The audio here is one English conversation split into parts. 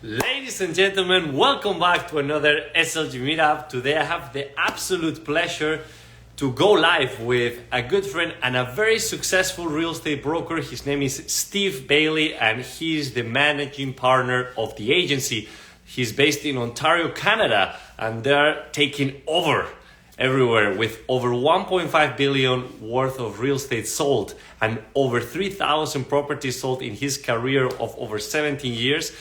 Ladies and gentlemen, welcome back to another SLG Meetup. Today I have the absolute pleasure to go live with a good friend and a very successful real estate broker. His name is Steve Bailey and he's the managing partner of the agency. He's based in Ontario, Canada, and they're taking over everywhere with over 1.5 billion worth of real estate sold and over 3,000 properties sold in his career of over 17 years.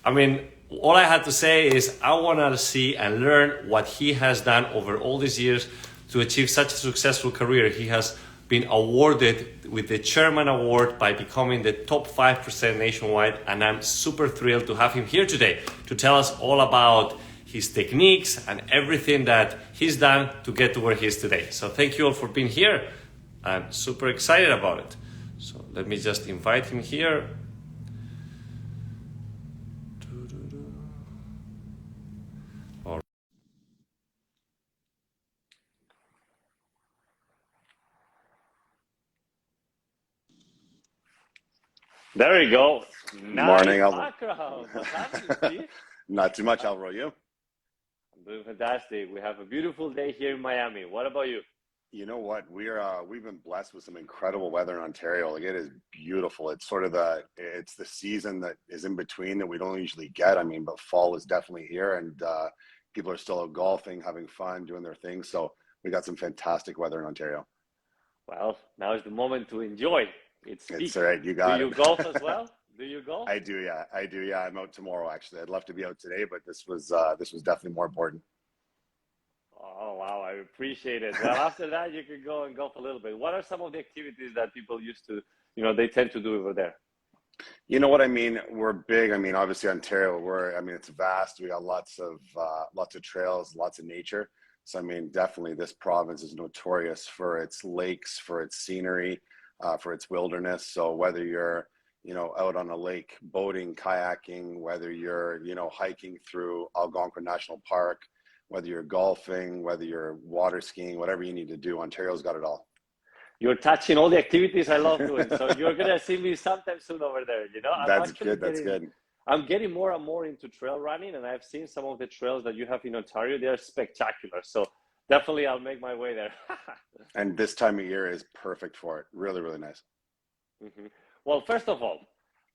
I mean, all I had to say is I want to see and learn what he has done over all these years to achieve such a successful career. He has been awarded with the Chairman Award by becoming the top 5% nationwide, and I'm super thrilled to have him here today to tell us all about his techniques and everything that he's done to get to where he is today. So thank you all for being here. I'm super excited about it. So let me just invite him here. There you go. Morning, Nice Alvaro. background. What's happening, Steve? Not too much, Alvaro. You? I'm doing fantastic. We have a beautiful day here in Miami. What about you? You know what? We've been blessed with some incredible weather in Ontario. Like, it is beautiful. It's sort of it's the season that is in between that we don't usually get. I mean, but fall is definitely here, and people are still out golfing, having fun, doing their thing. So we got some fantastic weather in Ontario. Well, now is the moment to enjoy. It's All right. You got it. Do you golf as well? Do you golf? I do. Yeah, I do. Yeah, I'm out tomorrow. Actually, I'd love to be out today, but this was definitely more important. Oh, wow. I appreciate it. Well, after that, you can go and golf a little bit. What are some of the activities that people used to, they tend to do over there? You know what I mean? We're big. I mean, obviously Ontario, it's vast. We got lots of trails, lots of nature. So, I mean, definitely this province is notorious for its lakes, for its scenery, for its wilderness. So whether you're, out on a lake, boating, kayaking, whether you're, hiking through Algonquin National Park, whether you're golfing, whether you're water skiing, whatever you need to do, Ontario's got it all. You're touching all the activities I love doing. So you're going to see me sometime soon over there. That's good. That's good. I'm getting more and more into trail running, and I've seen some of the trails that you have in Ontario. They are spectacular. So definitely I'll make my way there. And this time of year is perfect for it. Really, really nice. Mm-hmm. Well, first of all,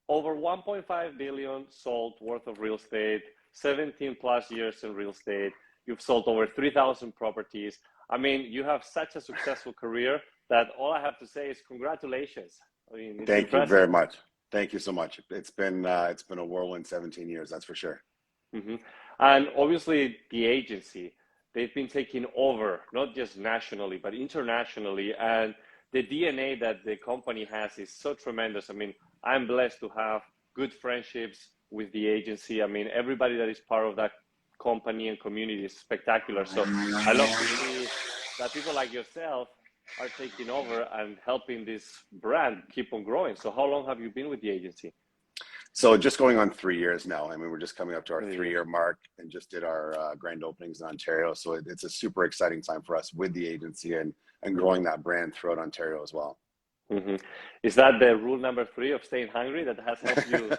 over 1.5 billion sold worth of real estate, 17 plus years in real estate. You've sold over 3,000 properties. I mean, you have such a successful career that all I have to say is congratulations. I mean, it's Thank impressive. you very much. Thank you so much. It's been a whirlwind 17 years, that's for sure. Mm-hmm. And obviously the agency, they've been taking over, not just nationally, but internationally. And the DNA that the company has is so tremendous. I mean, I'm blessed to have good friendships with the agency. I mean, everybody that is part of that company and community is spectacular. So I love to see that people like yourself are taking over and helping this brand keep on growing. So how long have you been with the agency? So just going on 3 years now. I mean, we're just coming up to our 3-year mark and just did our grand openings in Ontario. So it's a super exciting time for us with the agency and growing that brand throughout Ontario as well. Mm-hmm. Is that the rule number 3 of staying hungry that has helped you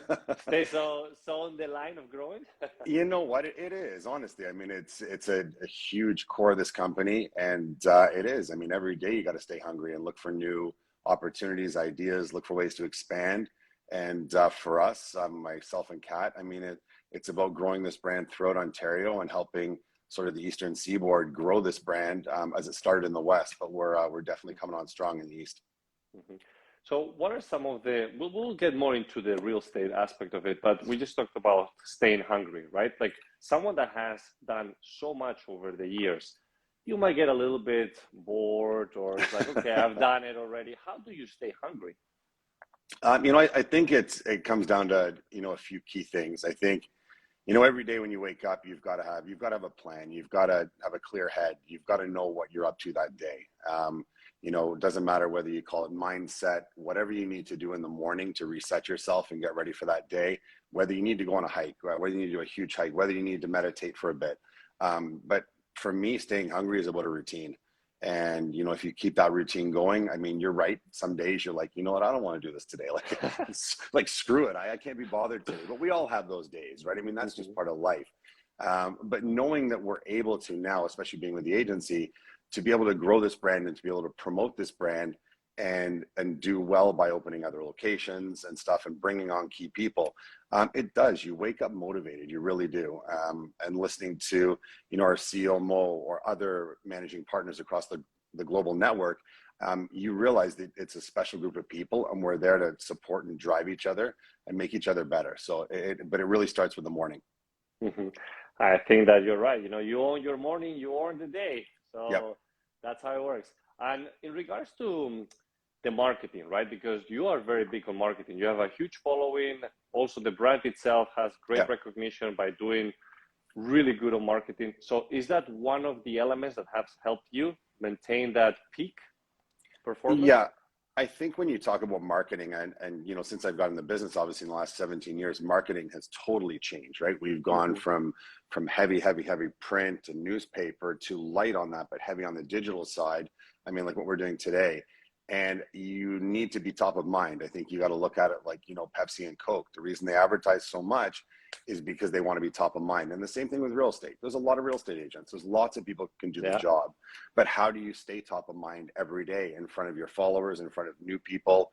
stay so on the line of growing? You know what? It is, honestly. I mean, it's a huge core of this company, and it is. I mean, every day you got to stay hungry and look for new opportunities, ideas, look for ways to expand. And for us, myself and Kat, I mean, it's about growing this brand throughout Ontario and helping sort of the Eastern Seaboard grow this brand as it started in the West, but we're definitely coming on strong in the East. Mm-hmm. So what are some of we'll get more into the real estate aspect of it, but we just talked about staying hungry, right? Like someone that has done so much over the years, you might get a little bit bored or it's like, okay, I've done it already. How do you stay hungry? I think it comes down to, a few key things. I think, every day when you wake up, you've got to have a plan. You've got to have a clear head. You've got to know what you're up to that day. It doesn't matter whether you call it mindset, whatever you need to do in the morning to reset yourself and get ready for that day, whether you need to go on a hike, whether you need to do a huge hike, whether you need to meditate for a bit. But for me, staying hungry is about a routine. And, you know, if you keep that routine going, I mean, you're right. Some days you're like, you know what, I don't want to do this today. Like screw it. I can't be bothered today. But we all have those days, right? I mean, that's just part of life. But knowing that we're able to now, especially being with the agency, to be able to grow this brand and to be able to promote this brand and do well by opening other locations and stuff and bringing on key people, it does. You wake up motivated, you really do. And listening to, you know, our CEO Mo or other managing partners across the global network, you realize that it's a special group of people, and we're there to support and drive each other and make each other better. So, but it really starts with the morning. I think that you're right. You know, you own your morning, you own the day. So yep. That's how it works. And in regards to the marketing, right? Because you are very big on marketing. You have a huge following. Also, the brand itself has great recognition by doing really good on marketing. So is that one of the elements that has helped you maintain that peak performance? Yeah. I think when you talk about marketing and you know, since I've gotten in the business, obviously in the last 17 years, marketing has totally changed, right? We've gone from heavy print and newspaper to light on that, but heavy on the digital side. I mean, like what we're doing today. And you need to be top of mind. I think you got to look at it like, you know, Pepsi and Coke. The reason they advertise so much is because they want to be top of mind. And the same thing with real estate. There's a lot of real estate agents. There's lots of people who can do the job. But how do you stay top of mind every day in front of your followers, in front of new people?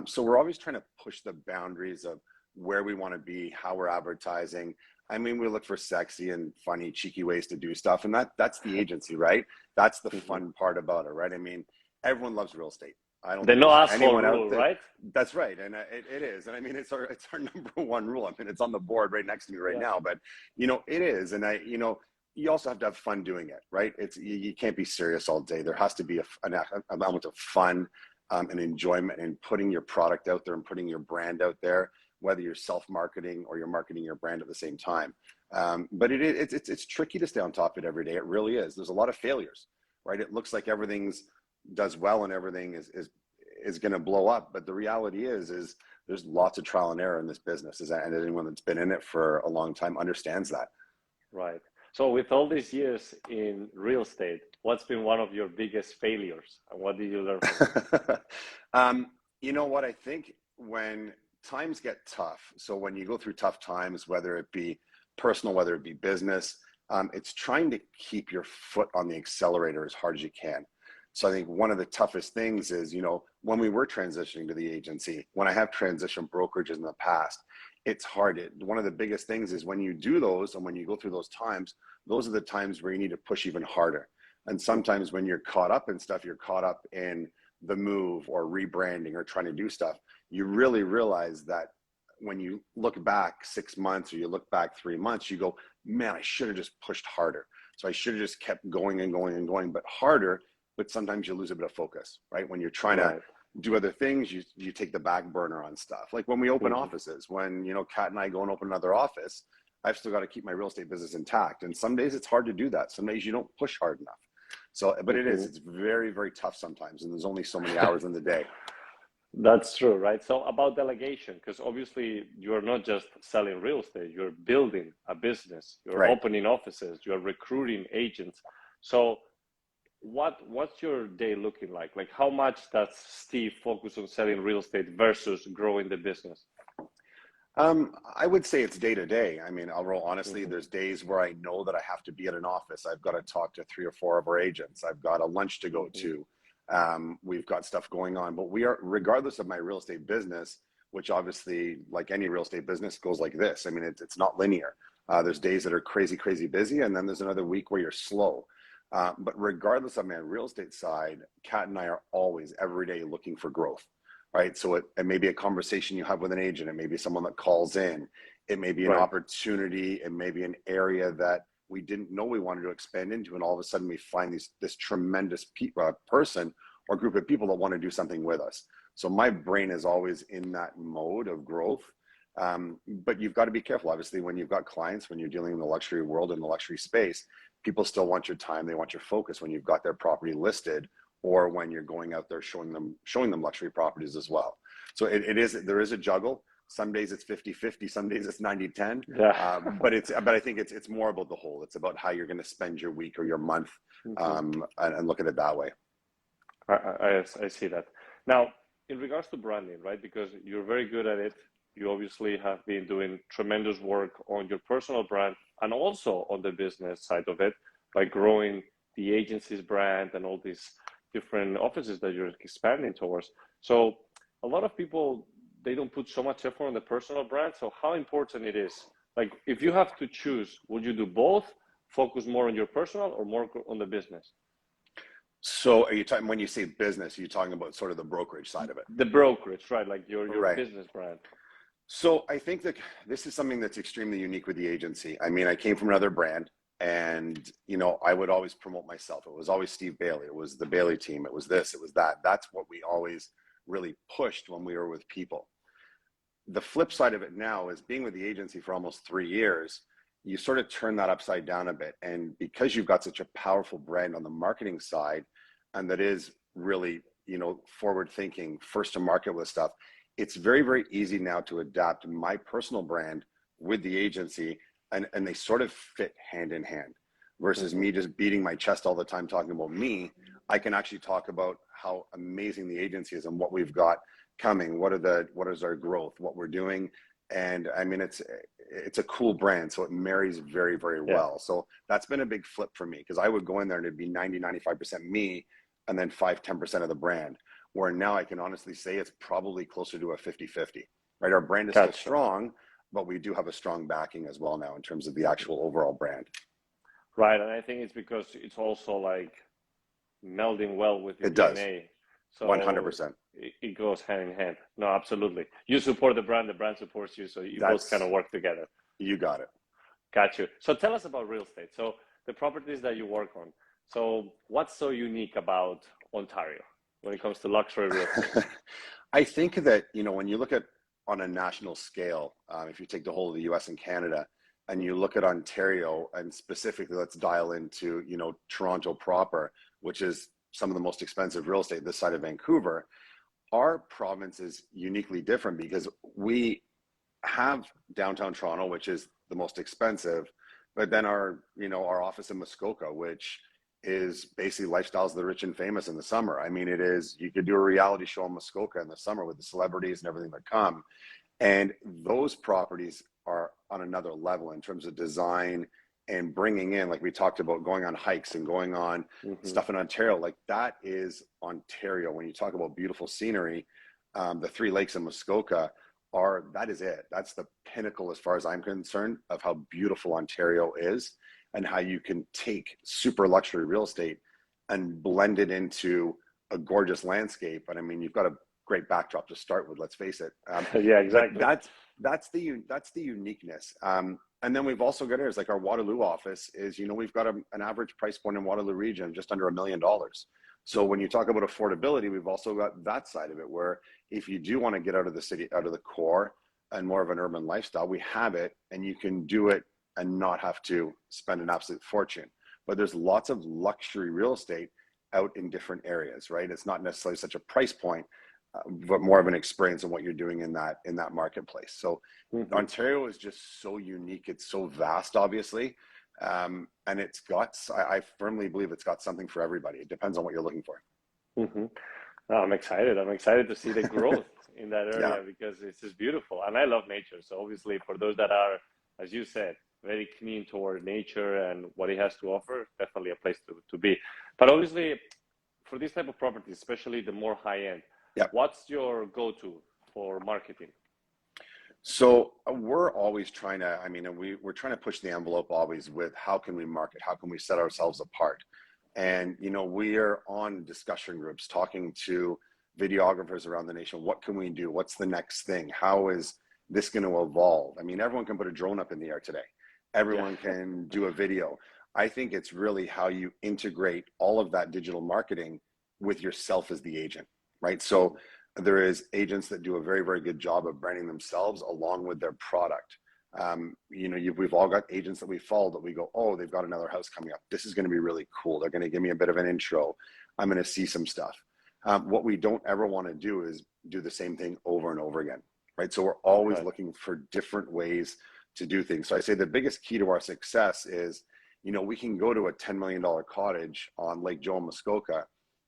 So we're always trying to push the boundaries of where we want to be, how we're advertising. I mean, we look for sexy and funny, cheeky ways to do stuff. And that's the agency, right? That's the fun part about it, right? I mean, everyone loves real estate. I don't think there's anyone out there. Right? That's right, and it is. And I mean, it's our number one rule. I mean, it's on the board right next to me right now. But you know, it is, and you know, you also have to have fun doing it, right? You can't be serious all day. There has to be an amount of fun and enjoyment in putting your product out there and putting your brand out there, whether you're self-marketing or you're marketing your brand at the same time. But it's tricky to stay on top of it every day. It really is. There's a lot of failures, right? It looks like everything's does well and everything is going to blow up, but the reality is there's lots of trial and error in this business, and anyone that's been in it for a long time understands that. Right. So with all these years in real estate, what's been one of your biggest failures, and what did you learn from it? You know what, I think when times get tough, so when you go through tough times, whether it be personal, whether it be business, it's trying to keep your foot on the accelerator as hard as you can. So I think one of the toughest things is, you know, when we were transitioning to the agency, when I have transitioned brokerages in the past, it's hard. One of the biggest things is when you do those and when you go through those times, those are the times where you need to push even harder. And sometimes when you're caught up in stuff, you're caught up in the move or rebranding or trying to do stuff, you really realize that when you look back 6 months or you look back 3 months, you go, man, I should have just pushed harder. So I should have just kept going and going and going, but harder. But sometimes you lose a bit of focus, right? When you're trying to do other things, you take the back burner on stuff. Like when we open offices, when, you know, Kat and I go and open another office, I've still got to keep my real estate business intact. And some days it's hard to do that. Some days you don't push hard enough. So, but it's very, very tough sometimes. And there's only so many hours in the day. That's true, right? So about delegation, because obviously you're not just selling real estate, you're building a business, you're opening offices, you're recruiting agents. So what's your day looking like? Like how much does Steve focus on selling real estate versus growing the business? I would say it's day to day. I mean, I'll roll honestly, there's days where I know that I have to be at an office. I've got to talk to 3 or 4 of our agents. I've got a lunch to go to. We've got stuff going on, but we are, regardless of my real estate business, which obviously like any real estate business goes like this. I mean, it's not linear. There's days that are crazy, crazy busy. And then there's another week where you're slow. But regardless of my real estate side, Kat and I are always every day looking for growth, right? So it may be a conversation you have with an agent. It may be someone that calls in. It may be an opportunity. It may be an area that we didn't know we wanted to expand into. And all of a sudden we find this tremendous person or group of people that want to do something with us. So my brain is always in that mode of growth. But you've got to be careful, obviously, when you've got clients, when you're dealing in the luxury world, in the luxury space, people still want your time. They want your focus when you've got their property listed or when you're going out there showing them luxury properties as well. So there is a juggle, Some days it's 50-50, some days it's 90-10. Yeah. But I think it's more about the whole. It's about how you're going to spend your week or your month, and look at it that way. I see that. Now, in regards to branding, right? Because you're very good at it. You obviously have been doing tremendous work on your personal brand and also on the business side of it by growing the agency's brand and all these different offices that you're expanding towards. So a lot of people, they don't put so much effort on the personal brand. So how important it is? Like, if you have to choose, would you do both? Focus more on your personal or more on the business? So are you talking, when you say business, are you talking about sort of the brokerage side of it? The brokerage, right? Like your Right. business brand. So I think that this is something that's extremely unique with the agency. I mean, I came from another brand, and I would always promote myself. It was always Steve Bailey. It was the Bailey team. It was this, it was that. That's what we always really pushed when we were with people. The flip side of it now is being with the agency for almost 3 years, you sort of turn that upside down a bit. And because you've got such a powerful brand on the marketing side, and that is really, forward thinking, first to market with stuff, it's very, very easy now to adapt my personal brand with the agency, and they sort of fit hand in hand versus me just beating my chest all the time talking about me. I can actually talk about how amazing the agency is and what we've got coming. What is our growth, what we're doing. And I mean, it's a cool brand. So it marries very, very well. So that's been a big flip for me, because I would go in there and it'd be 90-95% me, and then 5-10% of the brand, where now I can honestly say it's probably closer to a 50-50, right? Our brand is still strong, but we do have a strong backing as well now in terms of the actual overall brand. Right. And I think it's because it's also like melding well with your it does. DNA. So 100%. It goes hand in hand. No, absolutely. You support the brand supports you. So you both kind of work together. You got it. Got you. So tell us about real estate. So the properties that you work on. So what's so unique about Ontario when it comes to luxury real estate? I think that, when you look at on a national scale, if you take the whole of the US and Canada, and you look at Ontario, and specifically let's dial into, Toronto proper, which is some of the most expensive real estate this side of Vancouver, our province is uniquely different because we have downtown Toronto, which is the most expensive, but then our office in Muskoka, which is basically lifestyles of the rich and famous in the summer. I mean, it is, you could do a reality show in Muskoka in the summer with the celebrities and everything that come. And those properties are on another level in terms of design and bringing in, like we talked about, going on hikes and going on stuff in Ontario. Like, that is Ontario. When you talk about beautiful scenery, the Three Lakes in Muskoka that is it. That's the pinnacle, as far as I'm concerned, of how beautiful Ontario is, and how you can take super luxury real estate and blend it into a gorgeous landscape. And I mean, you've got a great backdrop to start with, let's face it. Yeah, exactly. That's the uniqueness. And then we've also got areas like our Waterloo office is, we've got an average price point in Waterloo region just under $1 million. So when you talk about affordability, we've also got that side of it, where if you do want to get out of the city, out of the core, and more of an urban lifestyle, we have it, and you can do it and not have to spend an absolute fortune. But there's lots of luxury real estate out in different areas, right? It's not necessarily such a price point, but more of an experience in what you're doing in that marketplace. So Ontario is just so unique. It's so vast, obviously. And I firmly believe it's got something for everybody. It depends on what you're looking for. I'm excited. I'm excited to see the growth in that area because it's just beautiful. And I love nature. So obviously for those that are, as you said, very keen toward nature and what it has to offer, definitely a place to be. But obviously for this type of properties, especially the more high end, what's your go-to for marketing? So we're always trying to, we're trying to push the envelope always with how can we market? How can we set ourselves apart? And, we are on discussion groups talking to videographers around the nation. What can we do? What's the next thing? How is this going to evolve? I mean, everyone can put a drone up in the air today. Everyone can do a video. I think it's really how you integrate all of that digital marketing with yourself as the agent, right? So there is agents that do a very, very good job of branding themselves along with their product. We've all got agents that we follow that we go, oh, they've got another house coming up. This is going to be really cool. They're going to give me a bit of an intro. I'm going to see some stuff. What we don't ever want to do is do the same thing over and over again, right? So we're always Right. looking for different ways to do things. So I say the biggest key to our success is, you know, we can go to a $10 million cottage on Lake Joe, Muskoka,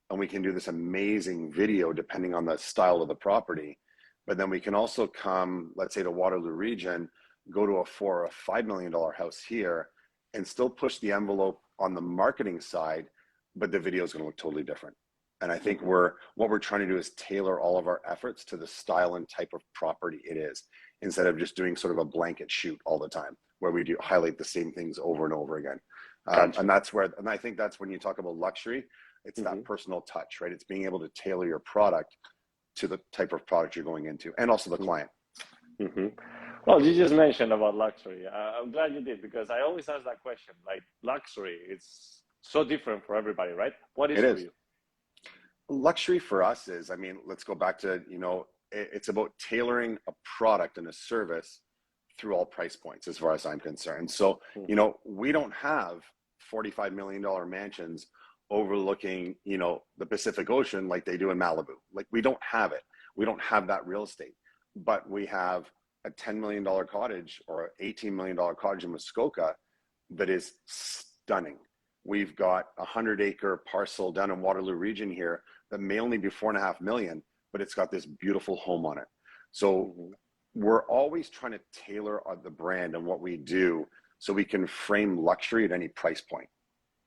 and we can do this amazing video depending on the style of the property. But then we can also come, let's say, to Waterloo region, go to a $4 or $5 million house here, and still push the envelope on the marketing side, but the video is going to look totally different. And I think what we're trying to do is tailor all of our efforts to the style and type of property it is, instead of just doing sort of a blanket shoot all the time, where we do highlight the same things over and over again. Gotcha. And that's where, and I think that's when you talk about luxury, it's that personal touch, right? It's being able to tailor your product to the type of product you're going into, and also the client. Well, you just mentioned about luxury. I'm glad you did, because I always ask that question. Like, luxury, it's so different for everybody, right? What is it for you? Luxury for us is, I mean, let's go back to, you know, it's about tailoring a product and a service through all price points, as far as I'm concerned. So, you know, we don't have $45 million mansions overlooking, you know, the Pacific Ocean like they do in Malibu. Like, we don't have it. We don't have that real estate, but we have a $10 million cottage or an $18 million cottage in Muskoka that is stunning. We've got a 100-acre parcel down in Waterloo region here that may only be $4.5 million, but it's got this beautiful home on it. So we're always trying to tailor the brand and what we do so we can frame luxury at any price point,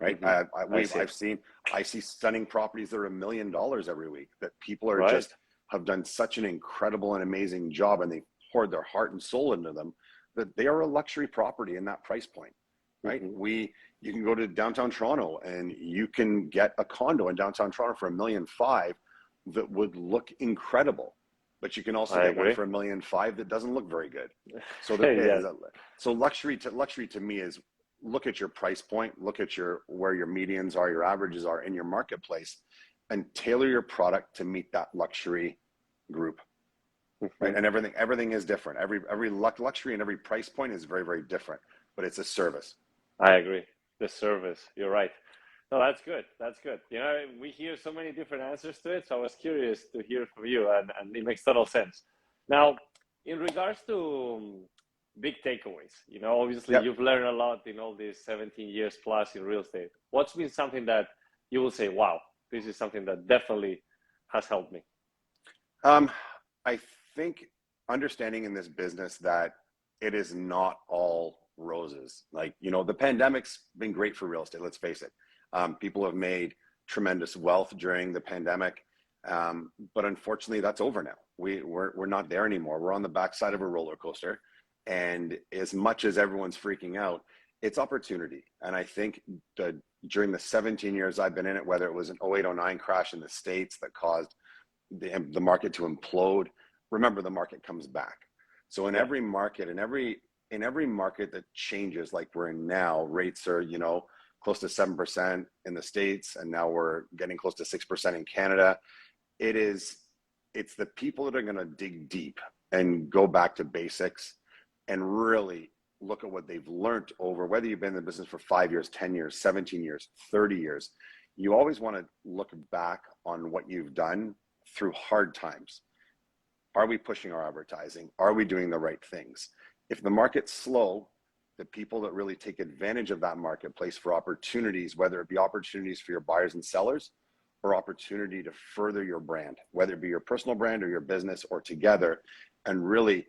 right? I see stunning properties that are $1 million every week, that people are just have done such an incredible and amazing job, and they poured their heart and soul into them, that they are a luxury property in that price point, right? You can go to downtown Toronto and you can get a condo in downtown Toronto for $1.5 million that would look incredible, but you can also get one for $1.5 million that doesn't look very good. So so luxury to me is, look at your price point, look at where your medians are, your averages are in your marketplace, and tailor your product to meet that luxury group. Right? And everything is different. Every luxury and every price point is very, very different, but it's a service. I agree. The service, you're right. No, that's good. That's good. You know, we hear so many different answers to it, so I was curious to hear from you, and it makes total sense. Now, in regards to big takeaways, you know, obviously you've learned a lot in all these 17 years plus in real estate. What's been something that you will say, wow, this is something that definitely has helped me? I think understanding in this business that it is not all roses. Like, you know, the pandemic's been great for real estate, let's face it. People have made tremendous wealth during the pandemic, but unfortunately that's over now. We're not there anymore. We're on the backside of a roller coaster, and as much as everyone's freaking out, it's opportunity. And I think that during the 17 years I've been in it, whether it was an 08-09 crash in the States that caused the market to implode, remember, the market comes back. So in every market, in every market that changes, like we're in now, rates are, you know, close to 7% in the States, and now we're getting close to 6% in Canada. It's the people that are going to dig deep and go back to basics and really look at what they've learned over, whether you've been in the business for 5 years, 10 years, 17 years, 30 years. You always want to look back on what you've done through hard times. Are we pushing our advertising? Are we doing the right things? If the market's slow, the people that really take advantage of that marketplace for opportunities, whether it be opportunities for your buyers and sellers or opportunity to further your brand, whether it be your personal brand or your business or together, and really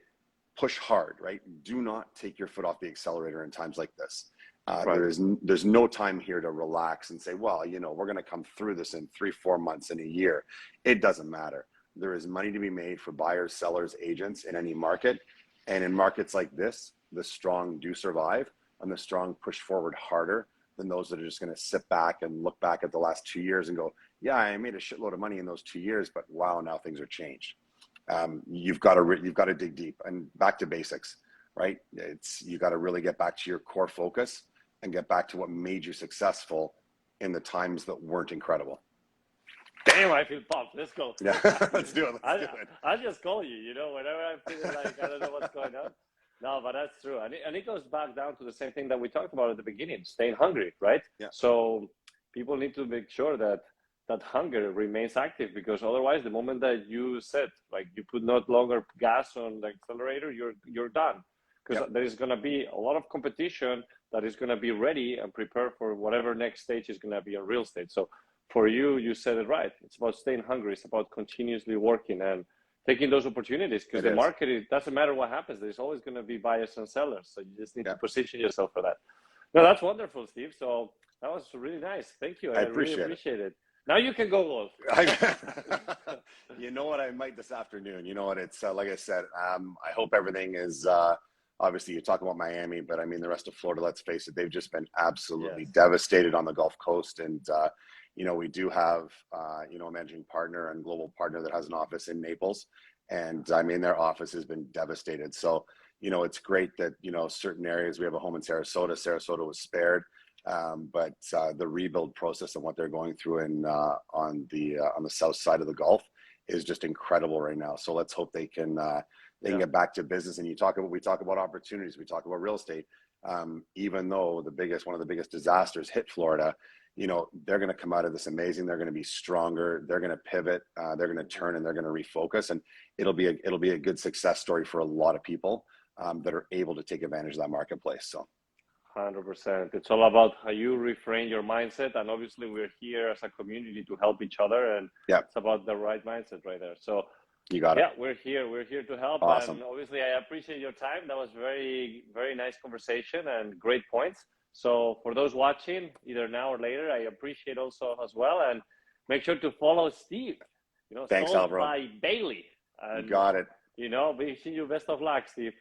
push hard, right? Do not take your foot off the accelerator in times like this. There's no time here to relax and say, well, you know, we're going to come through this in 3-4 months, in a year. It doesn't matter. There is money to be made for buyers, sellers, agents in any market. And in markets like this, the strong do survive, and the strong push forward harder than those that are just going to sit back and look back at the last 2 years and go, yeah, I made a shitload of money in those 2 years, but wow, now things are changed. You've got to dig deep and back to basics, right? You got to really get back to your core focus and get back to what made you successful in the times that weren't incredible. Damn, I feel pumped. Let's go. Yeah, let's do it. I'll just call you, you know, whenever I'm feeling like I don't know what's going on. No, but that's true. And it goes back down to the same thing that we talked about at the beginning, staying hungry, right? Yeah. So people need to make sure that that hunger remains active, because otherwise, the moment that you said, like, you put not longer gas on the accelerator, you're done, because Yep. there is going to be a lot of competition that is going to be ready and prepared for whatever next stage is going to be in real estate. So for you, you said it right. It's about staying hungry. It's about continuously working and taking those opportunities, because the market, it doesn't matter what happens. There's always going to be buyers and sellers. So you just need to position yourself for that. No, that's wonderful, Steve. So that was really nice. Thank you. I really appreciate it. Now you can go golf. You know what? I might this afternoon. You know what? It's like I said. I hope everything is. Obviously, you talk about Miami, but I mean the rest of Florida. Let's face it; they've just been absolutely devastated on the Gulf Coast. And you know, we do have you know, a managing partner and global partner that has an office in Naples, and I mean their office has been devastated. So you know, it's great that, you know, certain areas. We have a home in Sarasota. Sarasota was spared. But the rebuild process and what they're going through on the south side of the Gulf is just incredible right now. So let's hope they can get back to business. And we talk about opportunities. We talk about real estate. Even though one of the biggest disasters hit Florida, you know, they're going to come out of this amazing. They're going to be stronger. They're going to pivot. They're going to turn, and they're going to refocus. And it'll be a good success story for a lot of people that are able to take advantage of that marketplace. So. 100%. It's all about how you reframe your mindset, and obviously we're here as a community to help each other, and it's about the right mindset right there. So you got it. Yeah, we're here to help. Awesome. And obviously, I appreciate your time. That was very, very nice conversation and great points. So for those watching, either now or later, I appreciate also as well, and make sure to follow Steve. You know, thanks, Sold Alvaro. by Bailey. And, you got it. You know, wishing you best of luck, Steve.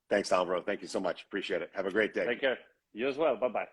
Thanks, Alvaro. Thank you so much. Appreciate it. Have a great day. Take care. You as well. Bye-bye.